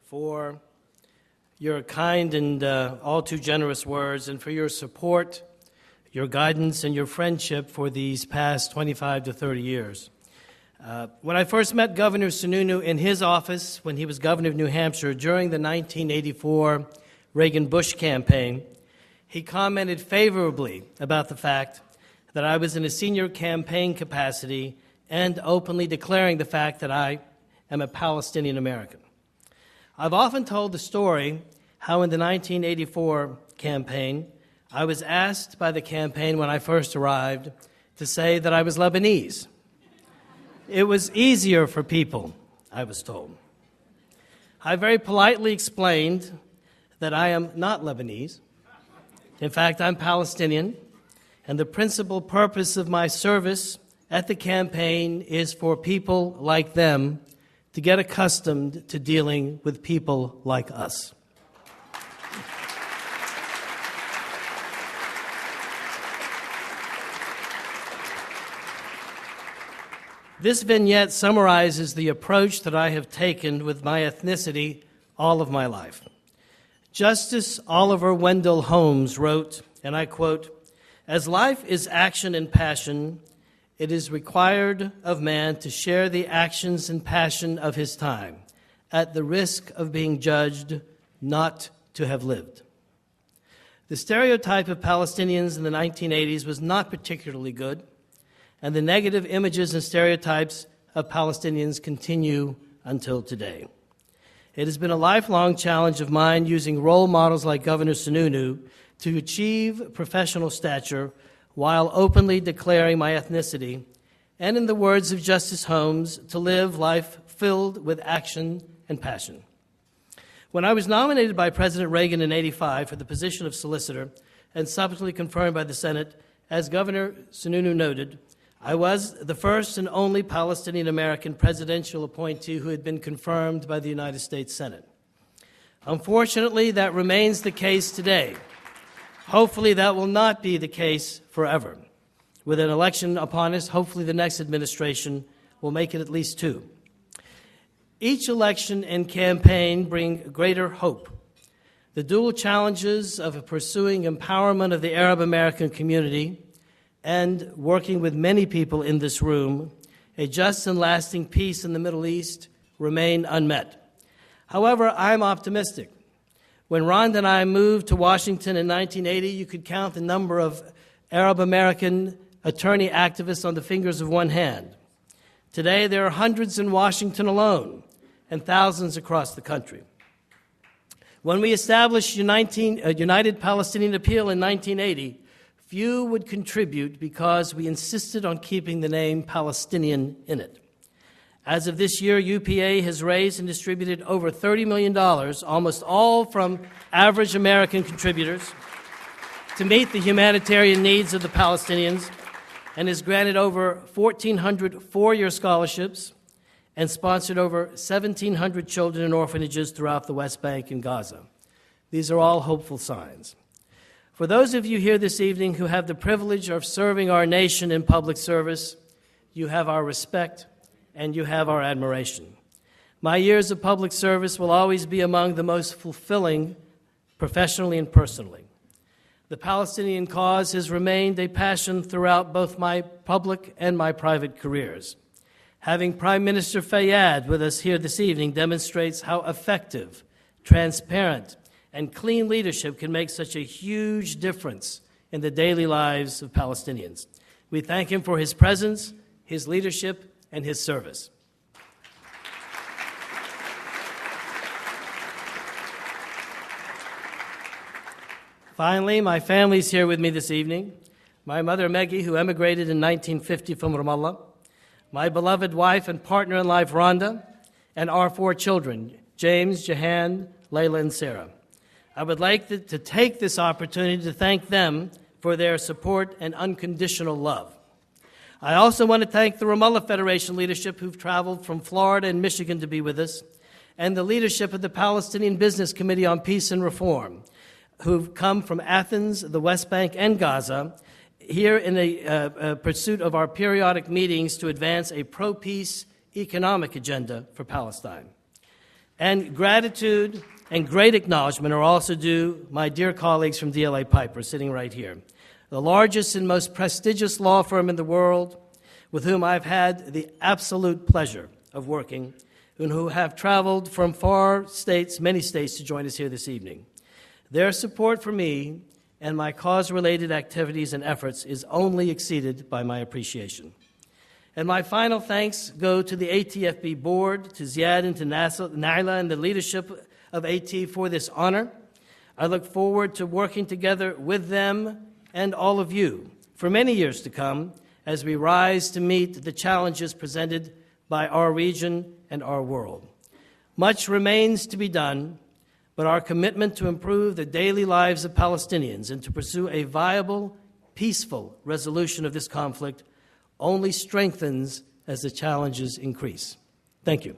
for your kind and all too generous words, and for your support, your guidance, and your friendship for these past 25 to 30 years. When I first met Governor Sununu in his office when he was governor of New Hampshire during the 1984 Reagan-Bush campaign, he commented favorably about the fact that I was in a senior campaign capacity and openly declaring the fact that I am a Palestinian American. I've often told the story how in the 1984 campaign, I was asked by the campaign when I first arrived to say that I was Lebanese. It was easier for people, I was told. I very politely explained that I am not Lebanese. In fact, I'm Palestinian, and the principal purpose of my service at the campaign is for people like them to get accustomed to dealing with people like us. This vignette summarizes the approach that I have taken with my ethnicity all of my life. Justice Oliver Wendell Holmes wrote, and I quote, "As life is action and passion, it is required of man to share the actions and passion of his time, at the risk of being judged not to have lived." The stereotype of Palestinians in the 1980s was not particularly good, and the negative images and stereotypes of Palestinians continue until today. It has been a lifelong challenge of mine using role models like Governor Sununu to achieve professional stature while openly declaring my ethnicity, and in the words of Justice Holmes, to live life filled with action and passion. When I was nominated by President Reagan in '85 for the position of solicitor and subsequently confirmed by the Senate, as Governor Sununu noted, I was the first and only Palestinian-American presidential appointee who had been confirmed by the United States Senate. Unfortunately, that remains the case today. Hopefully, that will not be the case forever. With an election upon us, hopefully the next administration will make it at least two. Each election and campaign bring greater hope. The dual challenges of pursuing empowerment of the Arab American community and working with many people in this room, a just and lasting peace in the Middle East, remain unmet. However, I'm optimistic. When Rhonda and I moved to Washington in 1980, you could count the number of Arab American attorney activists on the fingers of one hand. Today, there are hundreds in Washington alone and thousands across the country. When we established United Palestinian Appeal in 1980, few would contribute because we insisted on keeping the name Palestinian in it. As of this year, UPA has raised and distributed over $30 million, almost all from average American contributors, to meet the humanitarian needs of the Palestinians, and has granted over 1,400 four-year scholarships and sponsored over 1,700 children in orphanages throughout the West Bank and Gaza. These are all hopeful signs. For those of you here this evening who have the privilege of serving our nation in public service, you have our respect and you have our admiration. My years of public service will always be among the most fulfilling professionally and personally. The Palestinian cause has remained a passion throughout both my public and my private careers. Having Prime Minister Fayyad with us here this evening demonstrates how effective, transparent, and clean leadership can make such a huge difference in the daily lives of Palestinians. We thank him for his presence, his leadership, and his service. Finally, my family's here with me this evening. My mother, Meggie, who emigrated in 1950 from Ramallah, my beloved wife and partner in life, Rhonda, and our four children, James, Jahan, Layla, and Sarah. I would like to take this opportunity to thank them for their support and unconditional love. I also want to thank the Ramallah Federation leadership who've traveled from Florida and Michigan to be with us, and the leadership of the Palestinian Business Committee on Peace and Reform, who've come from Athens, the West Bank, and Gaza, here in a pursuit of our periodic meetings to advance a pro-peace economic agenda for Palestine. And gratitude and great acknowledgement are also due my dear colleagues from DLA Piper, sitting right here, the largest and most prestigious law firm in the world, with whom I've had the absolute pleasure of working, and who have traveled from many states to join us here this evening. Their support for me and my cause-related activities and efforts is only exceeded by my appreciation. And my final thanks go to the ATFP board, to Ziad and to Naila and the leadership of AT for this honor. I look forward to working together with them and all of you for many years to come as we rise to meet the challenges presented by our region and our world. Much remains to be done, but our commitment to improve the daily lives of Palestinians and to pursue a viable, peaceful resolution of this conflict only strengthens as the challenges increase. Thank you.